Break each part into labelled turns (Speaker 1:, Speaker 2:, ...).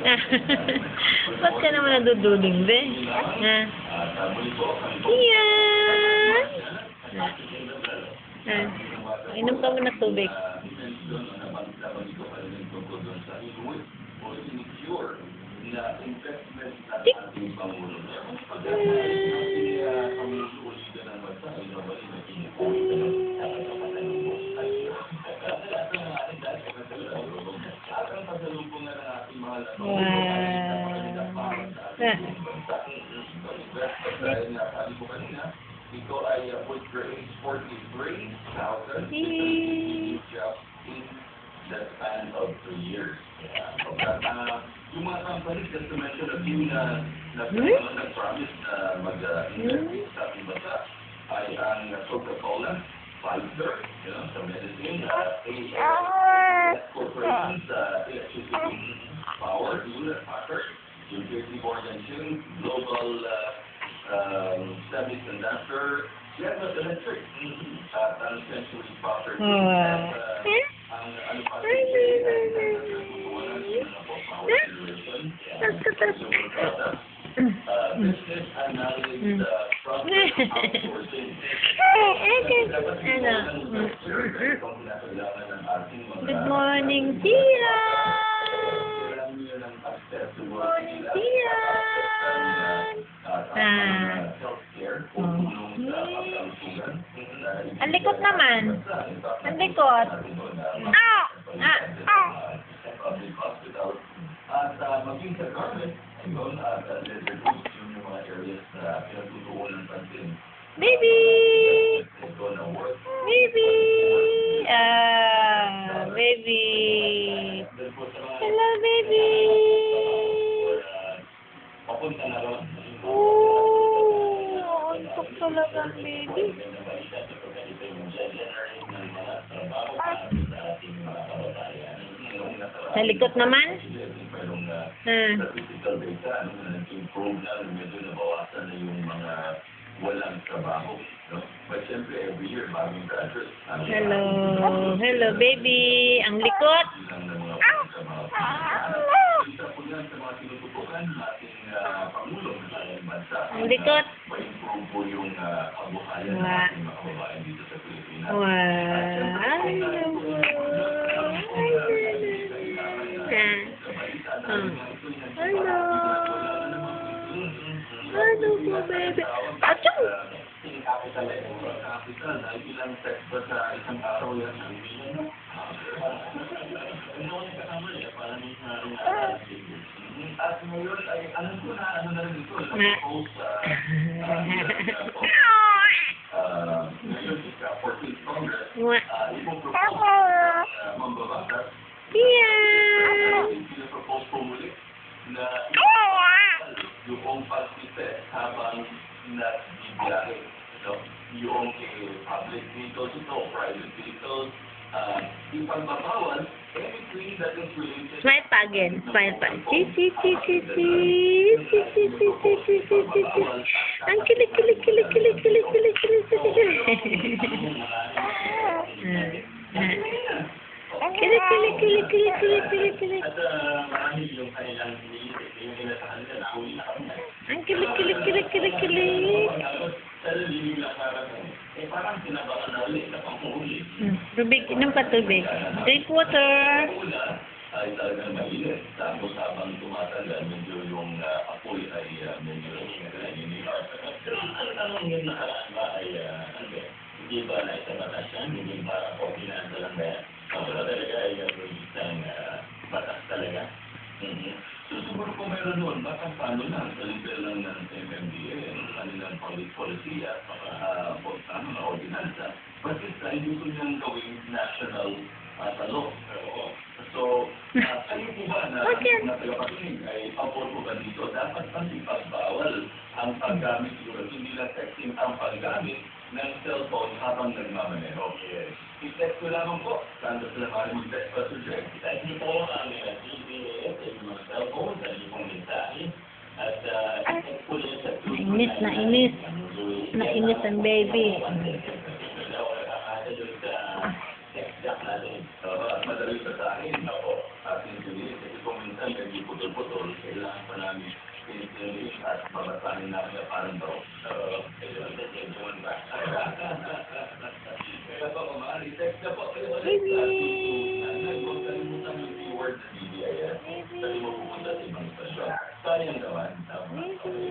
Speaker 1: Ba't ka naman naduduling, be? Ha? Iyan! Ha? Inom ka muna tubig. Tik!
Speaker 2: Ito ay with your age 43,000 in the span of 3 years. Yung mga companies, just to mention a few na nag-promise na mag-invest sa ating bansa ay ang Coca-Cola, Pfizer, sa medicine, corporations, electricity, power, Hewlett-Packard, yung JP Morgan Chase, Global Semiconductor, General Electric, at ang Century Properties, ang ano pa business analysis, process outsourcing.
Speaker 1: Good morning, Tia! Good morning, Tia! Ang likot naman. Ang likot. Ah!
Speaker 2: At maging sa government, ayun, reduce yung mga areas na pinagtutuon ng pansin.
Speaker 1: Baby! Baby! Baby! Hello, baby!
Speaker 2: Papunta na ron.
Speaker 1: Oh, antok talaga, baby. Sa likot naman?
Speaker 2: Improve na, medyo nabawasan na yung mga walang trabaho. But siyempre, every year, bagong graduates.
Speaker 1: Hello. Hello, baby. Ang likot.
Speaker 2: Isa po yan sa mga tinututukan nating Pangulong ng ating bansa.
Speaker 1: Ang likot.
Speaker 2: Ma-improve po yung kabuhayan ng ating mga kababayan dito sa Pilipinas.
Speaker 1: Hello. Hello po, baby. Achoo!
Speaker 2: Capital ay ilang text ba sa isang araw yan? At ngayon ay ano ko na rin ito? Post ngayon is 14th Congress. Ipopropose mambabatas. Pinapropose po muli na yung pag-test habang nagbibiyahe. Yung public vehicles ito, private vehicles, ipagbabawal anything that is related.
Speaker 1: Smile pa again. Smile pa. Ang kilig. Kilig.
Speaker 2: At marami yung kanilang iniisip, yung inasahan nila na huli na kami.
Speaker 1: Ang kilig.
Speaker 2: Parang sinabakan na ulit na panghuli.
Speaker 1: Tubig, inom ka tubig. Drink water.
Speaker 2: Una ay talagang mainit. Tapos habang tumatagal, medyo yung apoy ay medyo naninilar. Pero ang tanong yun nakaraan ba ay hindi ba na isang batas yan? Hindi para ordinansa lang ba yan? Wala talaga ay isang batas talaga. So siguro kung meron nun, baka paano lang sa level lang ng MMDA, ang kanilang policy at mga ordinansa. But it's gusto niyang gawing national law. So, kayo po ba na tagapakinig ay pabor po ba dito? Dapat pang ipagbawal ang paggamit siguro, hindi lang texting ang paggamit ng cellphone habang nagmamaneho. I-text ko lamang po. Saan ba sila maraming text pa sa Jack? Text niyo po ang GPS, yung mga cellphone, sa iyo pong mensahe. At i-text po nyo sa
Speaker 1: Nainis ang baby.
Speaker 2: At madali sa akin, ako, ating Juliet, kasi kung minsan, hindi putol-putol. kailangan pa namin pinipiliin at babasahin namin na parang daw. Ito ang tagyawan ba? Kaya po, kumari, text na po kayo ulit sa YouTube. Huwag kalimutan yung keyword na BBIS. Kasi mo pupunta sa ibang stasyon. Sayang naman.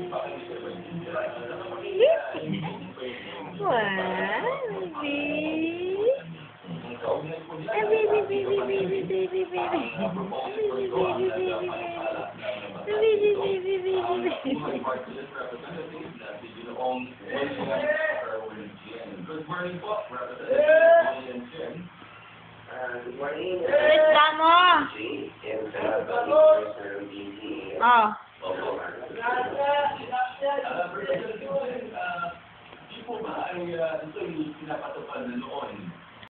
Speaker 2: Bakit ito ba yung Good morning po, Representative Chen.
Speaker 3: Good morning.
Speaker 1: Wait mo. Oh.
Speaker 2: Di po ba ay ito yung pinapatupad na noon